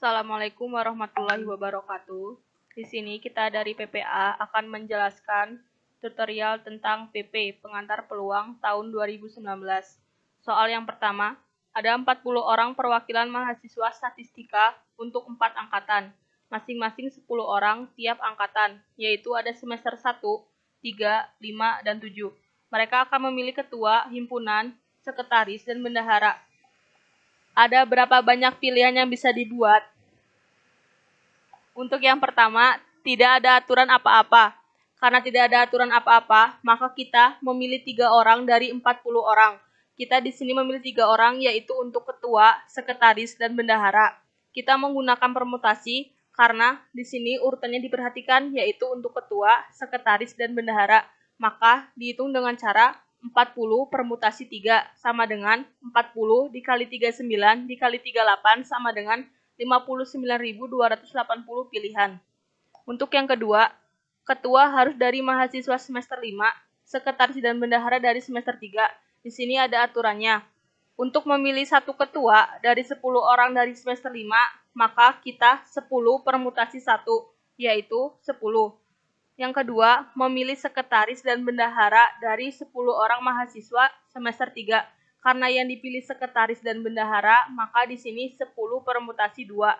Assalamualaikum warahmatullahi wabarakatuh. Di sini kita dari PPA akan menjelaskan tutorial tentang PP, pengantar peluang tahun 2019. Soal yang pertama, ada 40 orang perwakilan mahasiswa statistika untuk 4 angkatan, masing-masing 10 orang tiap angkatan, yaitu ada semester 1, 3, 5, dan 7. Mereka akan memilih ketua, himpunan, sekretaris, dan bendahara. Ada berapa banyak pilihan yang bisa dibuat? Untuk yang pertama, tidak ada aturan apa-apa. Karena tidak ada aturan apa-apa, maka kita memilih 3 orang dari 40 orang. Kita di sini memilih 3 orang, yaitu untuk ketua, sekretaris, dan bendahara. Kita menggunakan permutasi karena di sini urutannya diperhatikan, yaitu untuk ketua, sekretaris, dan bendahara. Maka dihitung dengan cara 40 permutasi 3 sama dengan 40 dikali 39 dikali 38 sama dengan 59.280 pilihan. Untuk yang kedua, ketua harus dari mahasiswa semester 5, sekretaris dan bendahara dari semester 3. Di sini ada aturannya. Untuk memilih satu ketua dari 10 orang dari semester 5, maka kita 10 permutasi 1, yaitu 10. Yang kedua, memilih sekretaris dan bendahara dari 10 orang mahasiswa semester 3. Karena yang dipilih sekretaris dan bendahara, maka di sini 10 permutasi 2.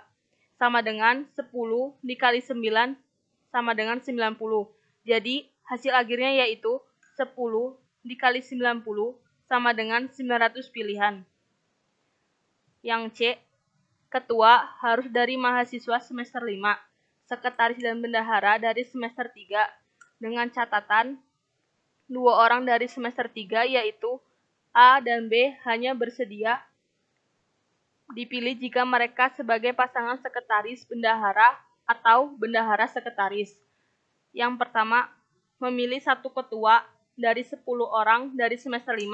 Sama dengan 10 dikali 9 sama dengan 90. Jadi, hasil akhirnya yaitu 10 dikali 90 sama dengan 900 pilihan. Yang C, ketua harus dari mahasiswa semester 5. Sekretaris dan bendahara dari semester 3 dengan catatan 2 orang dari semester 3 yaitu A dan B hanya bersedia dipilih jika mereka sebagai pasangan sekretaris bendahara atau bendahara sekretaris. Yang pertama, memilih satu ketua dari 10 orang dari semester 5.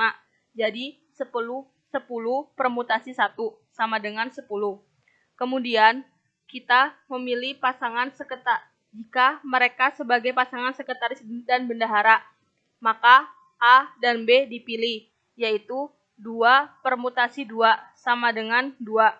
Jadi 10 permutasi 1 sama dengan 10. Kemudian kita memilih pasangan sekretaris. Jika mereka sebagai pasangan sekretaris dan bendahara, maka A dan B dipilih, yaitu 2 permutasi 2 sama dengan 2.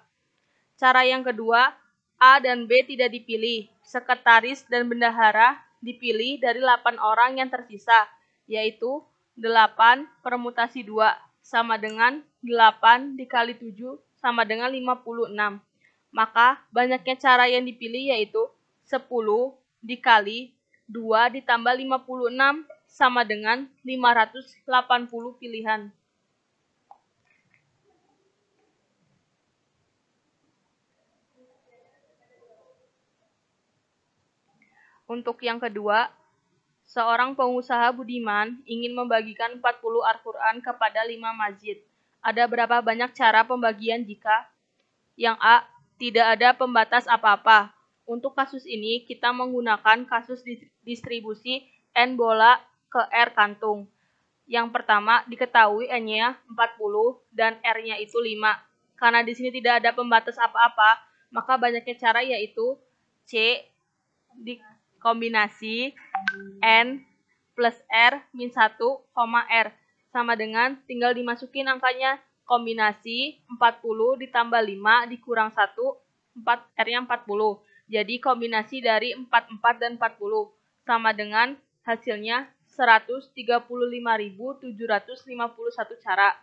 Cara yang kedua, A dan B tidak dipilih. Sekretaris dan bendahara dipilih dari 8 orang yang tersisa, yaitu 8 permutasi 2 sama dengan 8 dikali 7 sama dengan 56. Maka banyaknya cara yang dipilih yaitu 10 dikali 2 ditambah 56 sama dengan 580 pilihan. Untuk yang kedua, seorang pengusaha budiman ingin membagikan 40 Al-Quran kepada 5 masjid. Ada berapa banyak cara pembagian jika? Yang A, tidak ada pembatas apa-apa. Untuk kasus ini, kita menggunakan kasus distribusi N bola ke R kantung. Yang pertama, diketahui N-nya 40 dan R-nya itu 5. Karena di sini tidak ada pembatas apa-apa, maka banyaknya cara yaitu C, dikombinasi N plus R min 1, R. Sama dengan tinggal dimasukin angkanya. Kombinasi 40 ditambah 5 dikurang 1, R-nya 40. Jadi kombinasi dari 44 dan 40 sama dengan hasilnya 135.751 cara.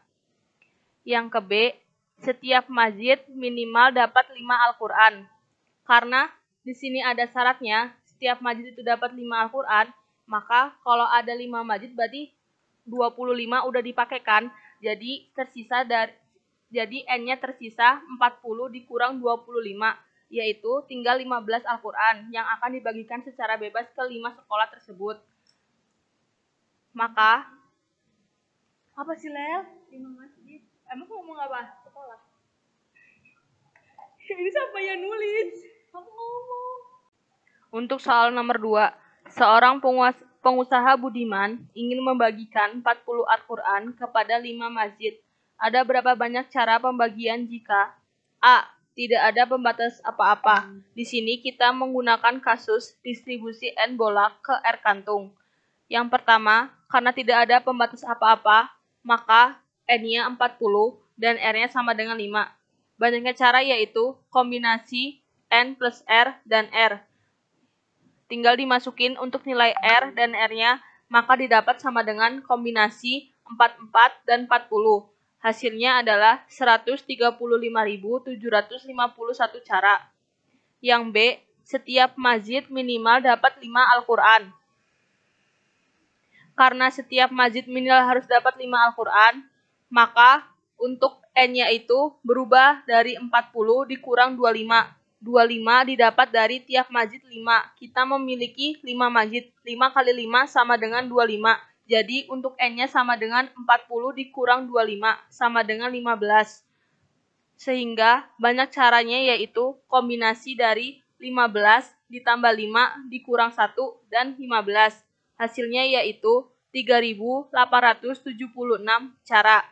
Yang ke B, setiap masjid minimal dapat 5 Al-Quran. Karena di sini ada syaratnya, setiap masjid itu dapat 5 Al-Quran, maka kalau ada 5 masjid berarti 25 udah dipakaikan. Jadi N-nya tersisa 40 dikurang 25, yaitu tinggal 15 Al-Quran yang akan dibagikan secara bebas ke 5 sekolah tersebut. Maka, apa sih Lel? 5 masjid. Emang ngomong apa? Sekolah. Ini siapa yang nulis? Kamu ngomong. Untuk soal nomor 2, seorang pengusaha budiman ingin membagikan 40 Al-Quran kepada 5 masjid. Ada berapa banyak cara pembagian jika? A, tidak ada pembatas apa-apa. Di sini kita menggunakan kasus distribusi N bola ke R kantung. Yang pertama, karena tidak ada pembatas apa-apa, maka N-nya 40 dan R-nya sama dengan 5. Banyaknya cara yaitu kombinasi N plus R dan R. Tinggal dimasukin untuk nilai R dan R-nya, maka didapat sama dengan kombinasi 44 dan 40. Hasilnya adalah 135.751 cara. Yang B, setiap masjid minimal dapat 5 Al-Quran. Karena setiap masjid minimal harus dapat 5 Al-Quran, maka untuk N-nya itu berubah dari 40 dikurang 25. 25 didapat dari tiap masjid 5. Kita memiliki 5 masjid. 5 kali 5 sama dengan 25. Jadi untuk N-nya sama dengan 40 dikurang 25 sama dengan 15. Sehingga banyak caranya yaitu kombinasi dari 15 ditambah 5 dikurang 1 dan 15. Hasilnya yaitu 3.876 cara.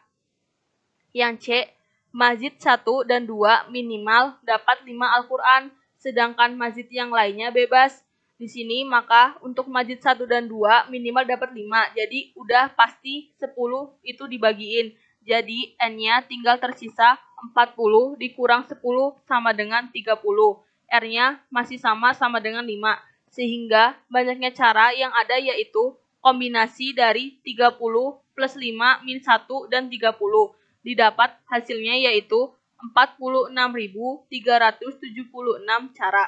Yang C, masjid 1 dan 2 minimal dapat 5 Al-Quran, sedangkan masjid yang lainnya bebas. Di sini maka untuk masjid 1 dan 2 minimal dapat 5, jadi udah pasti 10 itu dibagiin. Jadi N-nya tinggal tersisa 40 dikurang 10 sama dengan 30. R-nya masih sama dengan 5. Sehingga banyaknya cara yang ada yaitu kombinasi dari 30 plus 5 min 1 dan 30. Didapat hasilnya yaitu 46.376 cara.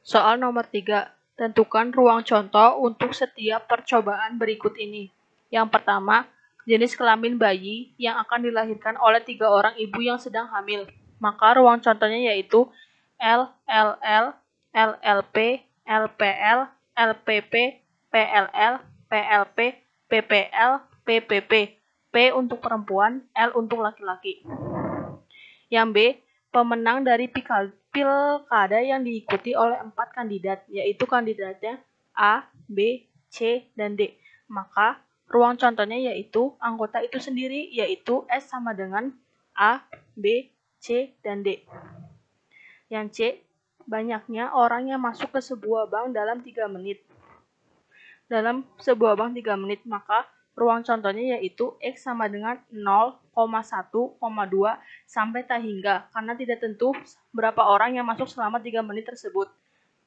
Soal nomor 3. Tentukan ruang contoh untuk setiap percobaan berikut ini. Yang pertama, jenis kelamin bayi yang akan dilahirkan oleh 3 orang ibu yang sedang hamil. Maka ruang contohnya yaitu L, LL, LLP, LPL, LPP, PLL, PLP, PPL, PPP. P untuk perempuan, L untuk laki-laki. Yang B, pemenang dari pilkada yang diikuti oleh 4 kandidat, yaitu kandidatnya A, B, C, dan D. Maka ruang contohnya yaitu anggota itu sendiri, yaitu S sama dengan A, B, C, dan D. Yang C, banyaknya orang yang masuk ke sebuah bank dalam 3 menit. Dalam sebuah bank 3 menit, maka ruang contohnya yaitu X sama dengan 0,1,2 sampai tak hingga, karena tidak tentu berapa orang yang masuk selama 3 menit tersebut.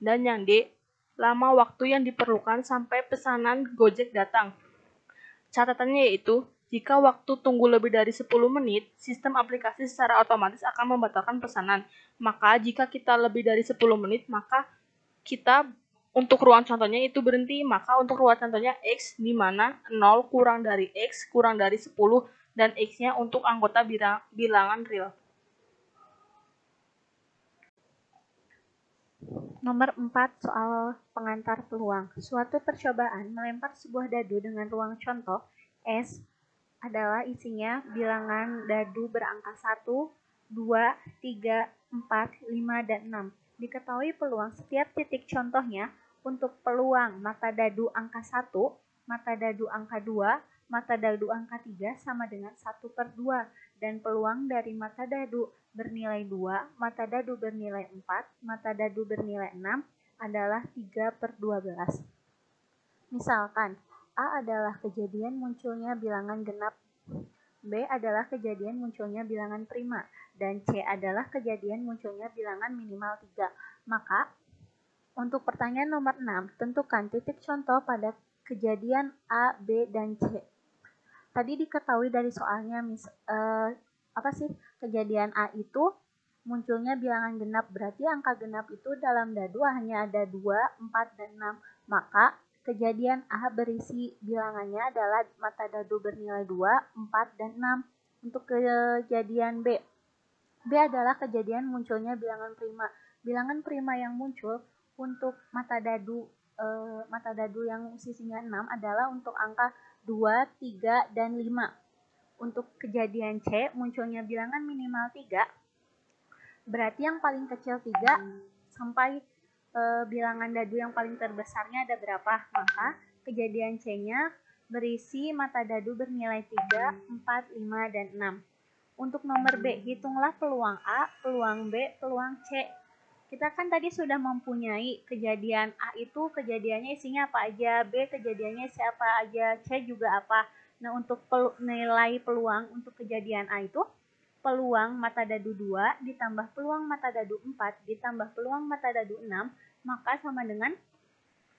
Dan yang D, lama waktu yang diperlukan sampai pesanan Gojek datang. Catatannya yaitu, jika waktu tunggu lebih dari 10 menit, sistem aplikasi secara otomatis akan membatalkan pesanan. Maka jika kita lebih dari 10 menit, maka kita untuk ruang contohnya itu berhenti, maka untuk ruang contohnya X di mana 0 kurang dari X kurang dari 10 dan X-nya untuk anggota bilangan real. Nomor 4, soal pengantar peluang. Suatu percobaan melempar sebuah dadu dengan ruang contoh S adalah isinya bilangan dadu berangka 1, 2, 3, 4, 5, dan 6. Diketahui peluang setiap titik contohnya. Untuk peluang mata dadu angka 1, mata dadu angka 2, mata dadu angka 3 sama dengan 1/2, dan peluang dari mata dadu bernilai 2, mata dadu bernilai 4, mata dadu bernilai 6 adalah 3/12. Misalkan, A adalah kejadian munculnya bilangan genap, B adalah kejadian munculnya bilangan prima, dan C adalah kejadian munculnya bilangan minimal 3. Maka, untuk pertanyaan nomor 6, tentukan titik contoh pada kejadian A, B, dan C. Tadi diketahui dari soalnya, kejadian A itu munculnya bilangan genap, berarti angka genap itu dalam dadu hanya ada 2, 4, dan 6. Maka kejadian A berisi bilangannya adalah mata dadu bernilai 2, 4, dan 6. Untuk kejadian B adalah kejadian munculnya bilangan prima. Bilangan prima yang muncul untuk mata dadu yang sisinya 6 adalah untuk angka 2, 3, dan 5. Untuk kejadian C, munculnya bilangan minimal 3, berarti yang paling kecil 3 sampai bilangan dadu yang paling terbesarnya ada berapa. Maka kejadian C-nya berisi mata dadu bernilai 3, 4, 5, dan 6. Untuk nomor B, hitunglah peluang A, peluang B, peluang C. Kita kan tadi sudah mempunyai kejadian A itu kejadiannya isinya apa aja, B kejadiannya siapa aja, C juga apa. Nah, untuk nilai peluang untuk kejadian A itu peluang mata dadu 2 ditambah peluang mata dadu 4 ditambah peluang mata dadu 6, maka sama dengan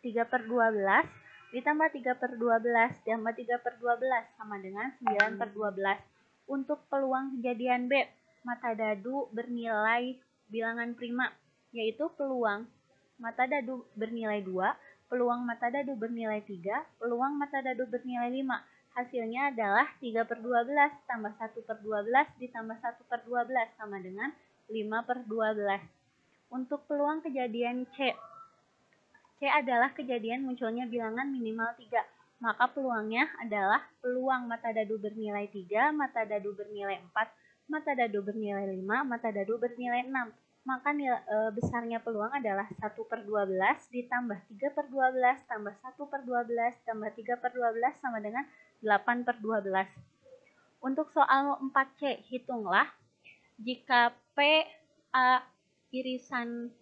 3/12 ditambah 3/12 ditambah 3/12 sama dengan 9/12. Untuk peluang kejadian B, mata dadu bernilai bilangan prima, yaitu peluang mata dadu bernilai 2, peluang mata dadu bernilai 3, peluang mata dadu bernilai 5. Hasilnya adalah 3/12 tambah 1/12 ditambah 1/12 sama dengan 5/12. Untuk peluang kejadian C adalah kejadian munculnya bilangan minimal 3. Maka peluangnya adalah peluang mata dadu bernilai 3, mata dadu bernilai 4, mata dadu bernilai 5, mata dadu bernilai 6. Maka besarnya peluang adalah 1/12 ditambah 3/12 tambah 1/12 tambah 3/12 sama dengan 8/12. Untuk soal 4C, hitunglah jika P A irisan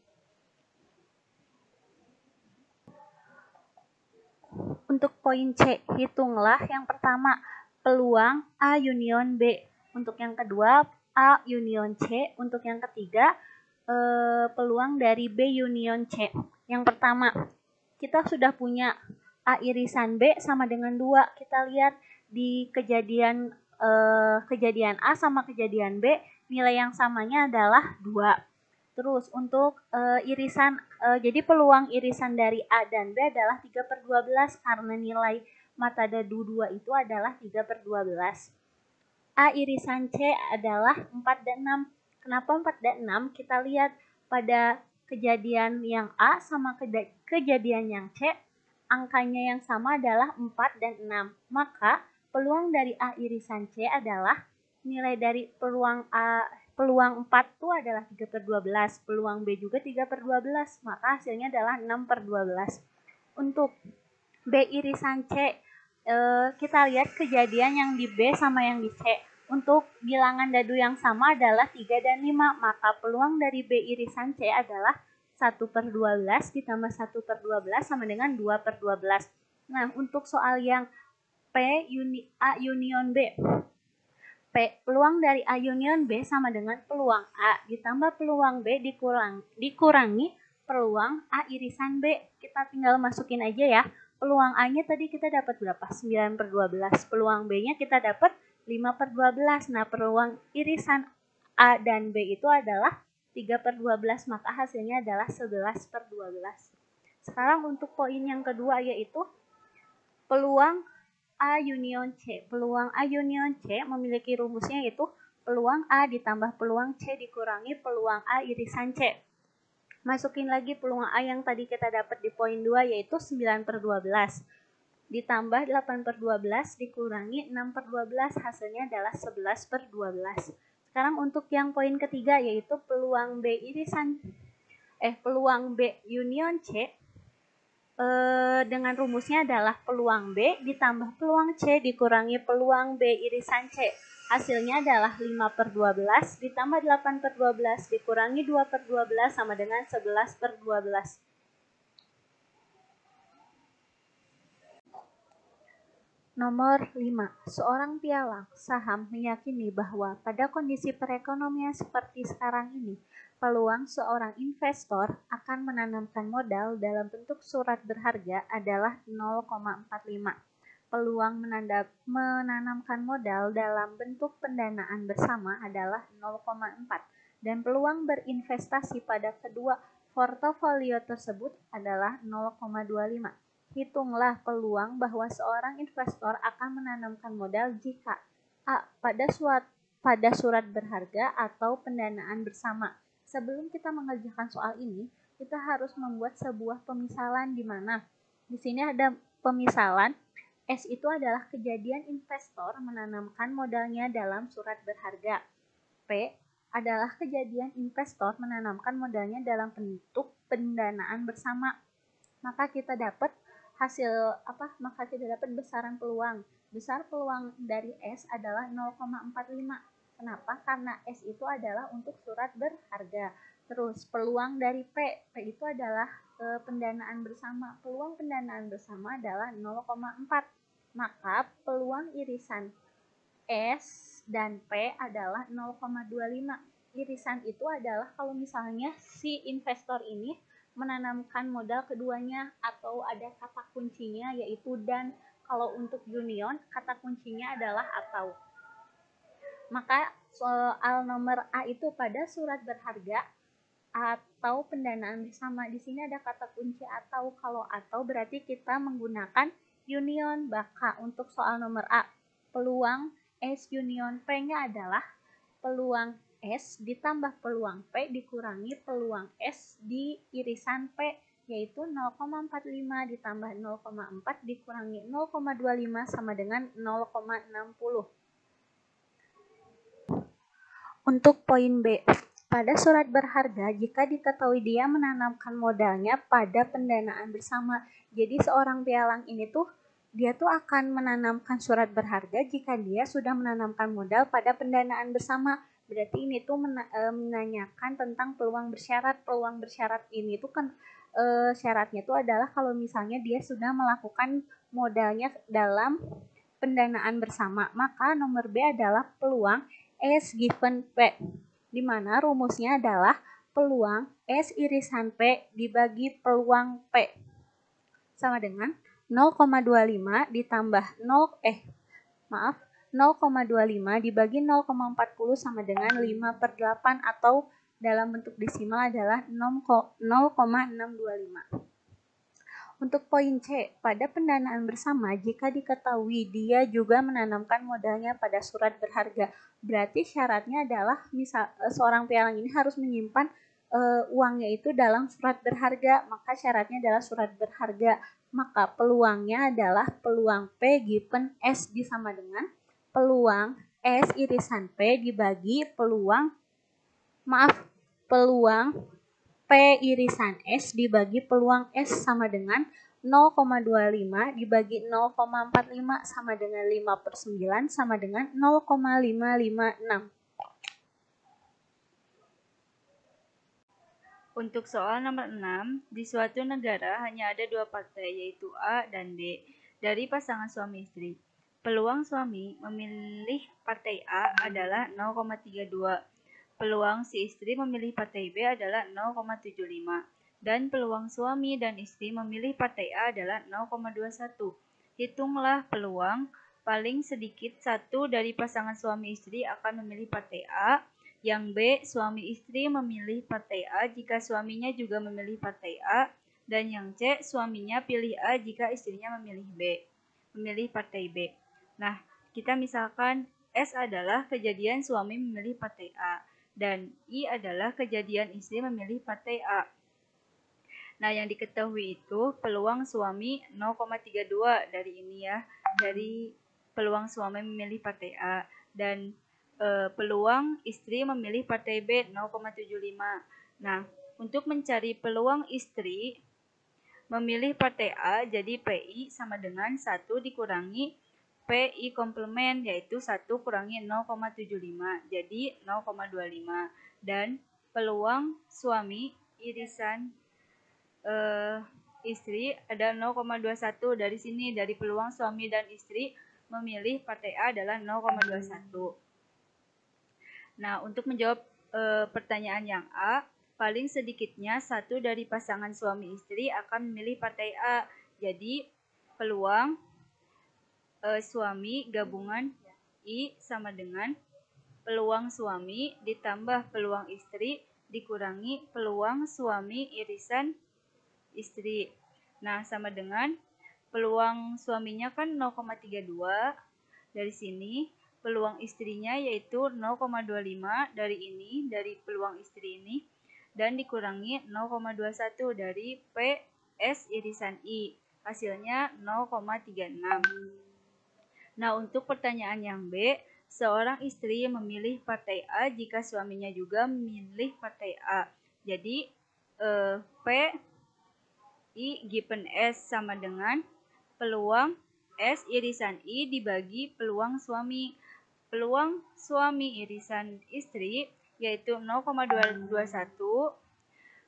Untuk poin C, hitunglah yang pertama peluang A union B. Untuk yang kedua A union C. Untuk yang ketiga peluang dari B union C. Yang pertama, kita sudah punya A irisan B sama dengan 2. Kita lihat di kejadian A sama kejadian B, nilai yang samanya adalah 2. Terus untuk irisan, jadi peluang irisan dari A dan B adalah 3/12 karena nilai mata dadu 2 itu adalah 3/12. A irisan C adalah 4 dan 6. Kenapa 4 dan 6? Kita lihat pada kejadian yang A sama kejadian yang C, angkanya yang sama adalah 4 dan 6. Maka peluang dari A irisan C adalah nilai dari peluang 4 itu adalah 3/12, peluang B juga 3/12, maka hasilnya adalah 6/12. Untuk B irisan C, kita lihat kejadian yang di B sama yang di C. Untuk bilangan dadu yang sama adalah 3 dan 5, maka peluang dari B irisan C adalah 1/12 ditambah 1/12 sama dengan 2/12. Nah, untuk soal yang A union B, peluang dari A union B sama dengan peluang A ditambah peluang B dikurangi peluang A irisan B. Kita tinggal masukin aja ya. Peluang A-nya tadi kita dapat berapa? 9/12. Peluang B-nya kita dapat 5/12. Nah, peluang irisan A dan B itu adalah 3/12, maka hasilnya adalah 11/12. Sekarang untuk poin yang kedua, yaitu peluang A union C. Peluang A union C memiliki rumusnya, yaitu peluang A ditambah peluang C dikurangi peluang A irisan C. Masukin lagi peluang A yang tadi kita dapat di poin 2, yaitu 9/12. Ditambah 8/12 dikurangi 6/12, hasilnya adalah 11/12. Sekarang untuk yang poin ketiga, yaitu peluang B union C, dengan rumusnya adalah peluang B ditambah peluang C dikurangi peluang B irisan C. Hasilnya adalah 5/12 ditambah 8/12 dikurangi 2/12 sama dengan 11/12. Nomor 5. Seorang pialang saham meyakini bahwa pada kondisi perekonomian seperti sekarang ini, peluang seorang investor akan menanamkan modal dalam bentuk surat berharga adalah 0,45. Peluang menanamkan modal dalam bentuk pendanaan bersama adalah 0,4. Dan peluang berinvestasi pada kedua portofolio tersebut adalah 0,25. Hitunglah peluang bahwa seorang investor akan menanamkan modal jika A. pada surat berharga atau pendanaan bersama. Sebelum kita mengerjakan soal ini, kita harus membuat sebuah pemisalan di mana di sini ada pemisalan. S itu adalah kejadian investor menanamkan modalnya dalam surat berharga. P adalah kejadian investor menanamkan modalnya dalam bentuk pendanaan bersama. Maka kita dapat besaran peluang. Besar peluang dari S adalah 0,45. Kenapa? Karena S itu adalah untuk surat berharga. Terus peluang dari P itu adalah pendanaan bersama. Peluang pendanaan bersama adalah 0,4. Maka peluang irisan S dan P adalah 0,25. Irisan itu adalah kalau misalnya si investor ini menanamkan modal keduanya atau ada kata kuncinya yaitu dan. Kalau untuk union kata kuncinya adalah atau. Maka soal nomor A itu pada surat berharga atau pendanaan bersama. Di sini ada kata kunci atau. Kalau atau berarti kita menggunakan union. Maka untuk soal nomor A, peluang S union P-nya adalah peluang S ditambah peluang P dikurangi peluang S di irisan P, yaitu 0,45 ditambah 0,4 dikurangi 0,25 sama dengan 0,60. Untuk poin B, pada surat berharga jika diketahui dia menanamkan modalnya pada pendanaan bersama. Jadi seorang pialang ini dia akan menanamkan surat berharga jika dia sudah menanamkan modal pada pendanaan bersama. Berarti ini menanyakan tentang peluang bersyarat. Peluang bersyarat ini kan syaratnya adalah kalau misalnya dia sudah melakukan modalnya dalam pendanaan bersama. Maka nomor B adalah peluang S given P, di mana rumusnya adalah peluang S irisan P dibagi peluang P sama dengan 0,25 ditambah 0,25 dibagi 0,40 sama dengan 5/8 atau dalam bentuk desimal adalah 0,625. Untuk poin C, pada pendanaan bersama jika diketahui dia juga menanamkan modalnya pada surat berharga, berarti syaratnya adalah seorang pialang ini harus menyimpan uangnya itu dalam surat berharga, maka syaratnya adalah surat berharga. Maka peluangnya adalah peluang P given S sama dengan peluang S irisan P dibagi peluang P irisan S dibagi peluang S sama dengan 0,25 dibagi 0,45 sama dengan 5/9 sama dengan 0,556. Untuk soal nomor 6, di suatu negara hanya ada dua partai yaitu A dan B dari pasangan suami istri. Peluang suami memilih partai A adalah 0,32. Peluang si istri memilih partai B adalah 0,75 dan peluang suami dan istri memilih partai A adalah 0,21. Hitunglah peluang paling sedikit satu dari pasangan suami istri akan memilih partai A, yang B suami istri memilih partai A jika suaminya juga memilih partai A, dan yang C suaminya pilih A jika istrinya memilih partai B. Nah, kita misalkan S adalah kejadian suami memilih partai A dan I adalah kejadian istri memilih partai A. Nah, yang diketahui itu peluang suami 0,32 dari ini ya, dari peluang suami memilih partai A, dan peluang istri memilih partai B 0,75. Nah, untuk mencari peluang istri memilih partai A, jadi PI sama dengan 1 dikurangi PI komplement, yaitu 1 kurangi 0,75, jadi 0,25. Dan peluang suami irisan istri ada 0,21. Dari sini, dari peluang suami dan istri memilih partai A adalah 0,21. Nah, untuk menjawab pertanyaan yang A, paling sedikitnya satu dari pasangan suami istri akan memilih partai A. Jadi, peluang suami gabungan I sama dengan peluang suami ditambah peluang istri dikurangi peluang suami irisan istri. Nah, sama dengan peluang suaminya kan 0,32. Dari sini peluang istrinya yaitu 0,25 dari ini, dari peluang istri ini, dan dikurangi 0,21 dari PS irisan I. Hasilnya 0,36. Nah, untuk pertanyaan yang B, seorang istri memilih partai A jika suaminya juga memilih partai A. Jadi, P I given S sama dengan peluang S irisan I dibagi peluang suami. Peluang suami irisan istri yaitu 0,21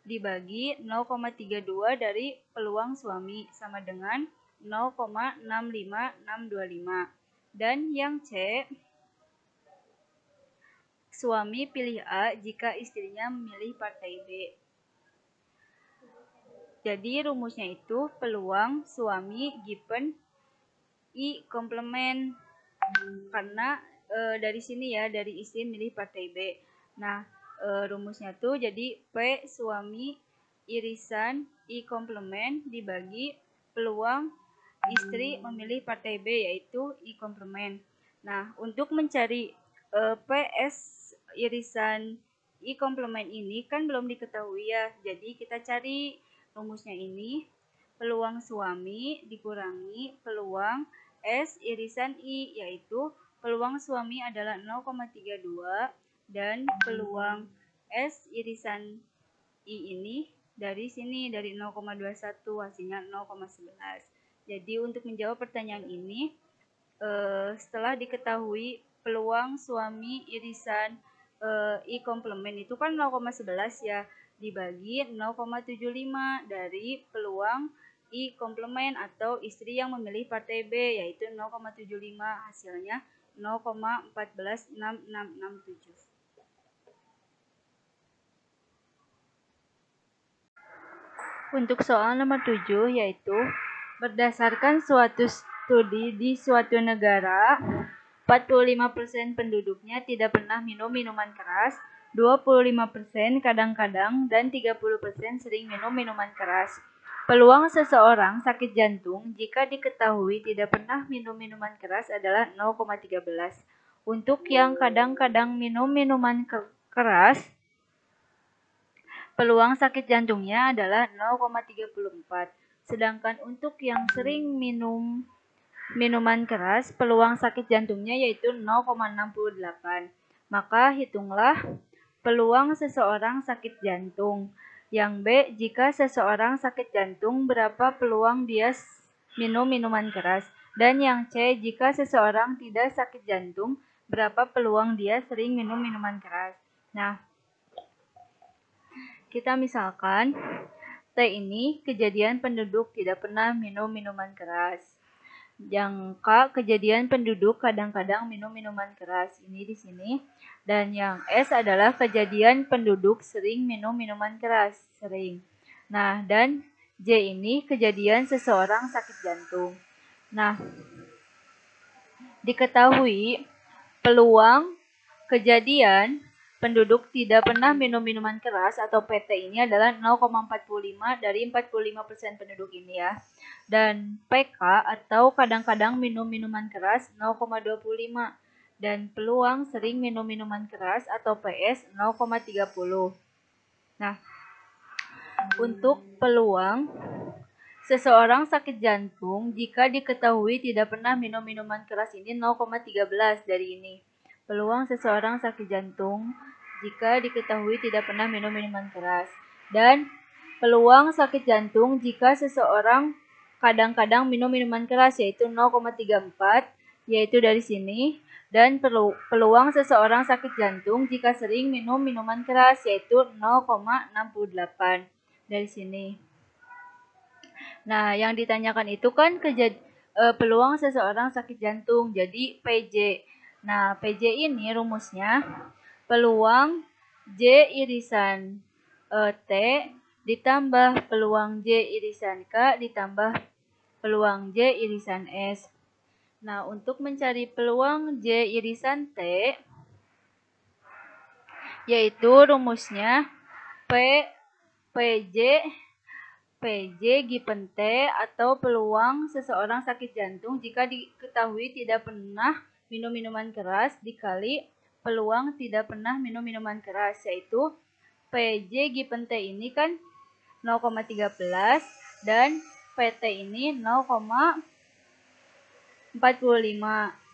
dibagi 0,32 dari peluang suami sama dengan 0,65625. Dan yang C suami pilih A jika istrinya memilih partai B. Jadi rumusnya itu peluang suami given I komplement, karena dari sini ya, dari istri milih partai B. Nah, rumusnya tuh jadi P suami irisan I komplement dibagi peluang istri memilih partai B, yaitu I komplement. Nah, untuk mencari PS irisan I komplement ini kan belum diketahui ya, jadi kita cari rumusnya ini, peluang suami dikurangi peluang S irisan I, yaitu peluang suami adalah 0,32 dan peluang S irisan I ini dari sini, dari 0,21, hasilnya 0,11. Jadi untuk menjawab pertanyaan ini, setelah diketahui peluang suami irisan I komplement itu kan 0,11 ya, dibagi 0,75 dari peluang I komplement atau istri yang memilih partai B, yaitu 0,75, hasilnya 0,14667. Untuk soal nomor 7, yaitu berdasarkan suatu studi di suatu negara, 45% penduduknya tidak pernah minum minuman keras, 25% kadang-kadang, dan 30% sering minum minuman keras. Peluang seseorang sakit jantung jika diketahui tidak pernah minum minuman keras adalah 0,13. Untuk yang kadang-kadang minum minuman keras, peluang sakit jantungnya adalah 0,34. Sedangkan untuk yang sering minum minuman keras, peluang sakit jantungnya yaitu 0,68. Maka hitunglah peluang seseorang sakit jantung. Yang B, jika seseorang sakit jantung, berapa peluang dia minum minuman keras? Dan yang C, jika seseorang tidak sakit jantung, berapa peluang dia sering minum minuman keras? Nah, kita misalkan T ini kejadian penduduk tidak pernah minum minuman keras. Yang K kejadian penduduk kadang-kadang minum minuman keras, ini di sini. Dan yang S adalah kejadian penduduk sering minum minuman keras, sering. Nah, dan J ini kejadian seseorang sakit jantung. Nah, diketahui peluang kejadian penduduk tidak pernah minum minuman keras atau PT ini adalah 0,45 dari 45% penduduk ini ya. Dan PK atau kadang-kadang minum minuman keras 0,25 dan peluang sering minum minuman keras atau PS 0,30. Nah, untuk peluang seseorang sakit jantung jika diketahui tidak pernah minum minuman keras ini 0,13 dari ini. Peluang seseorang sakit jantung jika diketahui tidak pernah minum minuman keras. Dan peluang sakit jantung jika seseorang kadang-kadang minum minuman keras yaitu 0,34, yaitu dari sini. Dan peluang seseorang sakit jantung jika sering minum minuman keras yaitu 0,68 dari sini. Nah, yang ditanyakan itu kan peluang seseorang sakit jantung, jadi PJ. Nah, PJ ini rumusnya peluang J irisan T ditambah peluang J irisan K ditambah peluang J irisan S. Nah, untuk mencari peluang J irisan T, yaitu rumusnya PJ given T atau peluang seseorang sakit jantung jika diketahui tidak pernah minum minuman keras dikali peluang tidak pernah minum minuman keras, yaitu PJ given T ini kan 0,13 dan PT ini 0,45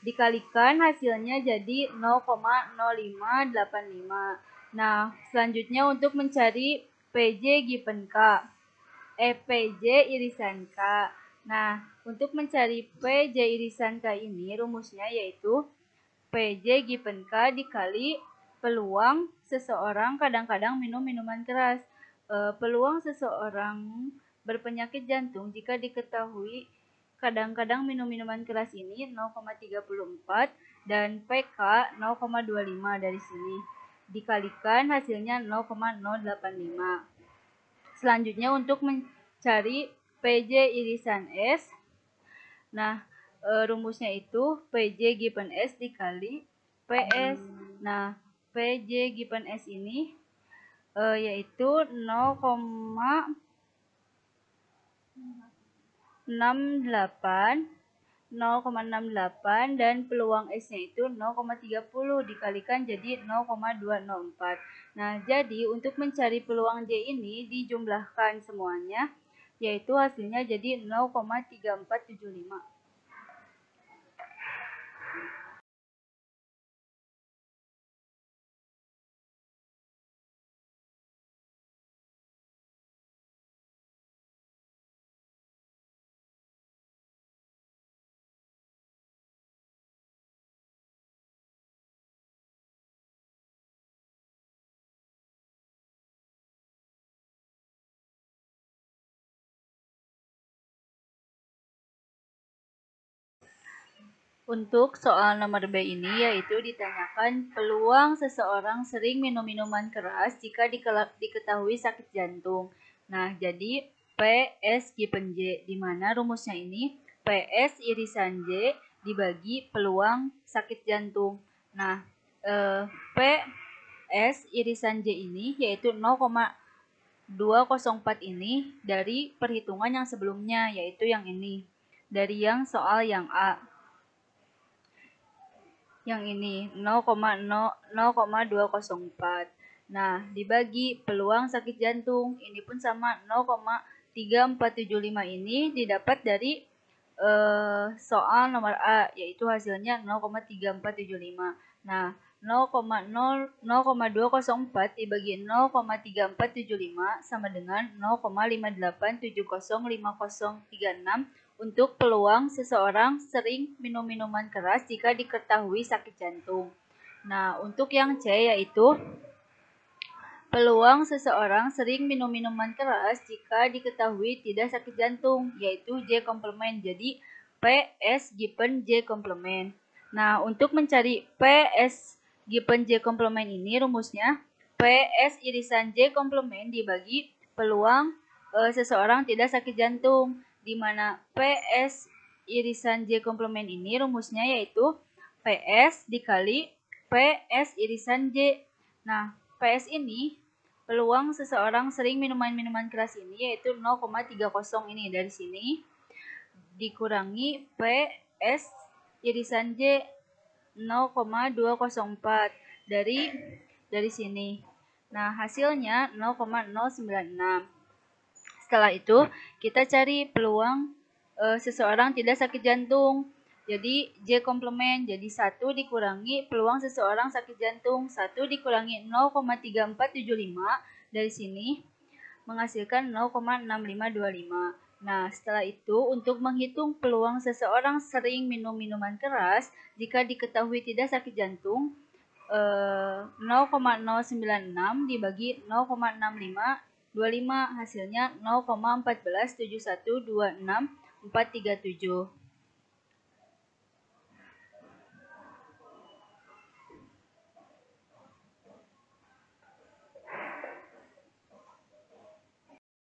dikalikan hasilnya jadi 0,0585. Nah, selanjutnya untuk mencari PJ given K, PJ irisan K. Nah, untuk mencari PJ irisan K ini rumusnya yaitu PJ given K dikali peluang seseorang kadang-kadang minum minuman keras. Peluang seseorang berpenyakit jantung jika diketahui kadang-kadang minum minuman keras ini 0,34 dan PK 0,25 dari sini. Dikalikan hasilnya 0,085. Selanjutnya untuk mencari PJ irisan S. Nah, rumusnya itu PJ given S dikali PS. Nah, PJ given S ini yaitu 0,68 dan peluang S-nya itu 0,30 dikalikan jadi 0,204. Nah, jadi untuk mencari peluang J ini dijumlahkan semuanya, yaitu hasilnya jadi 0,3475. Untuk soal nomor B ini yaitu ditanyakan peluang seseorang sering minum minuman keras jika diketahui sakit jantung. Nah, jadi PS given J, di mana rumusnya ini PS irisan J dibagi peluang sakit jantung. Nah, PS irisan J ini yaitu 0,204 ini dari perhitungan yang sebelumnya, yaitu yang ini. Dari yang soal yang A. Yang ini 0,204. Nah, dibagi peluang sakit jantung, ini pun sama 0,3475 ini didapat dari soal nomor A, yaitu hasilnya 0,3475. Nah, 0,204 dibagi 0,3475 sama dengan 0,58705036 untuk peluang seseorang sering minum minuman keras jika diketahui sakit jantung. Nah, untuk yang C yaitu peluang seseorang sering minum minuman keras jika diketahui tidak sakit jantung, yaitu J komplement. Jadi, PS given J komplement. Nah, untuk mencari PS given J komplement ini rumusnya PS irisan J komplement dibagi peluang seseorang tidak sakit jantung, di mana PS irisan J komplement ini rumusnya yaitu PS dikali PS irisan J. Nah, PS ini peluang seseorang sering minuman keras ini yaitu 0,30 ini dari sini dikurangi PS irisan J 0,204 dari sini. Nah, hasilnya 0,096. Setelah itu, kita cari peluang seseorang tidak sakit jantung. Jadi, J komplement. Jadi, 1 dikurangi peluang seseorang sakit jantung. 1 dikurangi 0,3475 dari sini menghasilkan 0,6525. Nah, setelah itu, untuk menghitung peluang seseorang sering minum minuman keras jika diketahui tidak sakit jantung, 0,096 dibagi 0,6525 hasilnya 0,147126437.